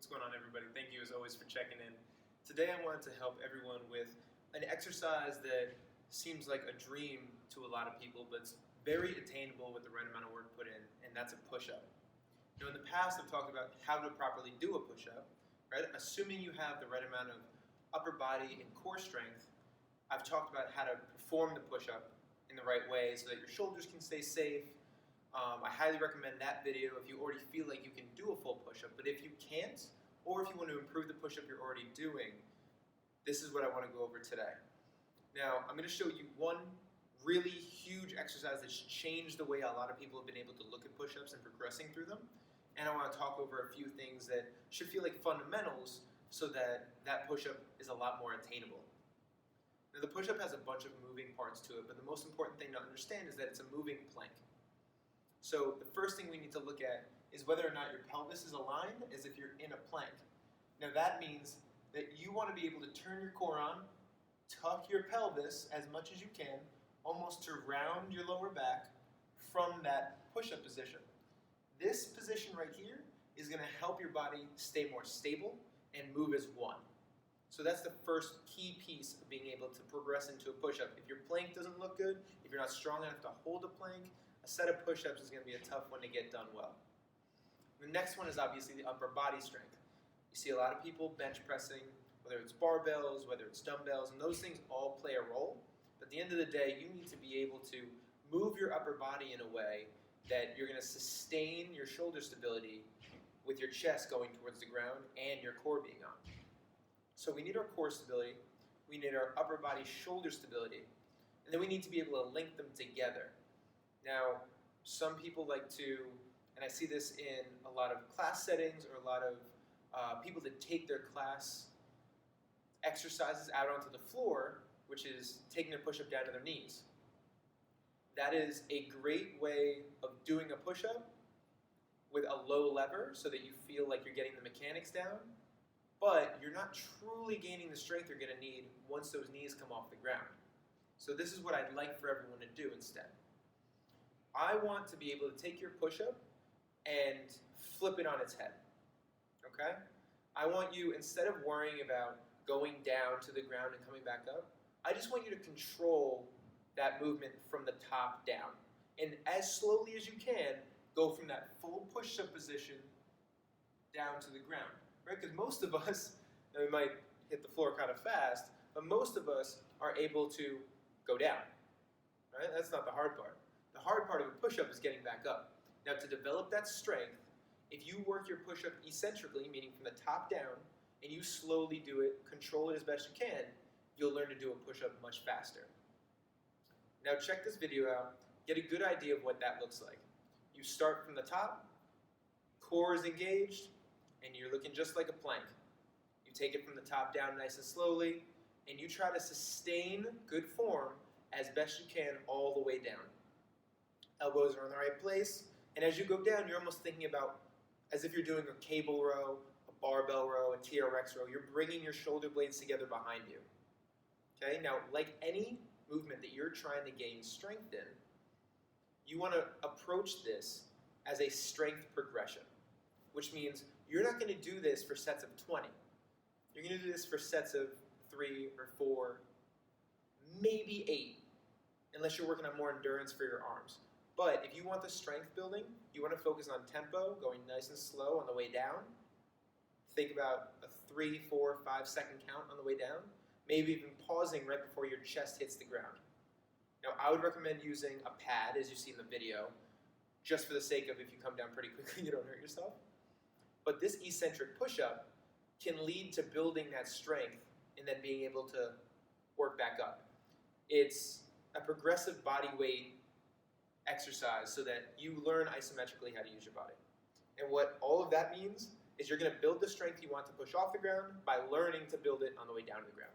going on, everybody? Thank you as always for checking in. Today I wanted to help everyone with an exercise that seems like a dream to a lot of people, but it's very attainable with the right amount of work put in, and that's a push-up. Now, in the past, I've talked about how to properly do a push-up, right? Assuming you have the right amount of upper body and core strength, I've talked about how to perform the push-up in the right way so that your shoulders can stay safe. I highly recommend that video if you already feel like you can do a full push-up, but if you can't, or if you want to improve the push-up you're already doing, this is what I want to go over today. Now, I'm going to show you one really huge exercise that's changed the way a lot of people have been able to look at push-ups and progressing through them, and I want to talk over a few things that should feel like fundamentals so that that push-up is a lot more attainable. Now, the push-up has a bunch of moving parts to it, but the most important thing to understand is that it's a moving plank. So the first thing we need to look at is whether or not your pelvis is aligned as if you're in a plank. Now that means that you want to be able to turn your core on, tuck your pelvis as much as you can, almost to round your lower back from that push-up position. This position right here is going to help your body stay more stable and move as one. So that's the first key piece of being able to progress into a push-up. If your plank doesn't look good, if you're not strong enough to hold a plank, a set of push-ups is going to be a tough one to get done well. The next one is obviously the upper body strength. You see a lot of people bench pressing, whether it's barbells, whether it's dumbbells, and those things all play a role. But at the end of the day, you need to be able to move your upper body in a way that you're going to sustain your shoulder stability with your chest going towards the ground and your core being on. So we need our core stability, we need our upper body shoulder stability, and then we need to be able to link them together. Now, some people like to, and I see this in a lot of class settings or a lot of people that take their class exercises out onto the floor, which is taking their push-up down to their knees. That is a great way of doing a push-up with a low lever so that you feel like you're getting the mechanics down, but you're not truly gaining the strength you're going to need once those knees come off the ground. So this is what I'd like for everyone to do instead. I want to be able to take your push-up and flip it on its head, okay? I want you, instead of worrying about going down to the ground and coming back up, I just want you to control that movement from the top down. And as slowly as you can, go from that full push-up position down to the ground, right? Because most of us, and we might hit the floor kind of fast, but most of us are able to go down, right? That's not the hard part. The hard part of a push-up is getting back up. Now, to develop that strength, if you work your push-up eccentrically, meaning from the top down, and you slowly do it, control it as best you can, you'll learn to do a push-up much faster. Now, check this video out. Get a good idea of what that looks like. You start from the top, core is engaged, and you're looking just like a plank. You take it from the top down nice and slowly, and you try to sustain good form as best you can all the way down. Elbows are in the right place, and as you go down, you're almost thinking about as if you're doing a cable row, a barbell row, a TRX row. You're bringing your shoulder blades together behind you. Okay, now like any movement that you're trying to gain strength in, you want to approach this as a strength progression, which means you're not going to do this for sets of 20. You're going to do this for sets of 3 or 4, maybe 8, unless you're working on more endurance for your arms. But if you want the strength building, you want to focus on tempo, going nice and slow on the way down. Think about a 3, 4, 5 second count on the way down, maybe even pausing right before your chest hits the ground. Now, I would recommend using a pad, as you see in the video, just for the sake of if you come down pretty quickly, you don't hurt yourself. But this eccentric push-up can lead to building that strength and then being able to work back up. It's a progressive body weight exercise so that you learn isometrically how to use your body. And what all of that means is you're going to build the strength you want to push off the ground by learning to build it on the way down to the ground.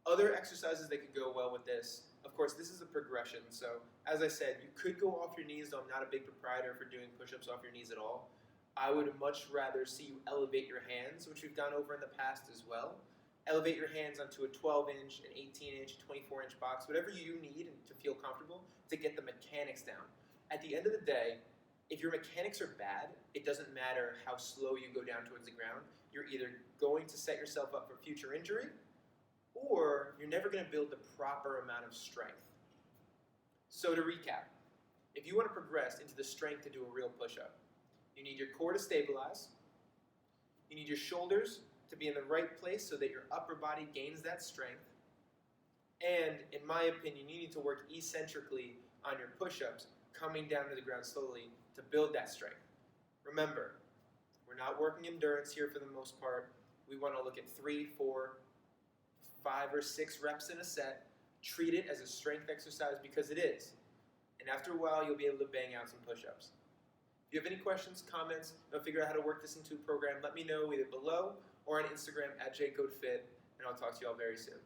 Other exercises that could go well with this, of course, this is a progression. So as I said, you could go off your knees, though I'm not a big proprietor for doing push-ups off your knees at all. I would much rather see you elevate your hands, which we've done over in the past as well. Elevate your hands onto a 12-inch, an 18-inch, 24-inch box, whatever you need to feel comfortable to get the mechanics down. At the end of the day, If your mechanics are bad, it doesn't matter how slow you go down towards the ground. You're either going to set yourself up for future injury, or you're never going to build the proper amount of strength. So to recap, if you want to progress into the strength to do a real push-up, you need your core to stabilize, you need your shoulders to be in the right place so that your upper body gains that strength, and in my opinion, you need to work eccentrically on your push-ups, coming down to the ground slowly to build that strength. Remember, we're not working endurance here for the most part. We want to look at 3, 4, 5, or 6 reps in a set. Treat it as a strength exercise because it is. And after a while, you'll be able to bang out some push-ups. If you have any questions, comments, or figure out how to work this into a program, let me know either below or on Instagram at JCodeFit, and I'll talk to you all very soon.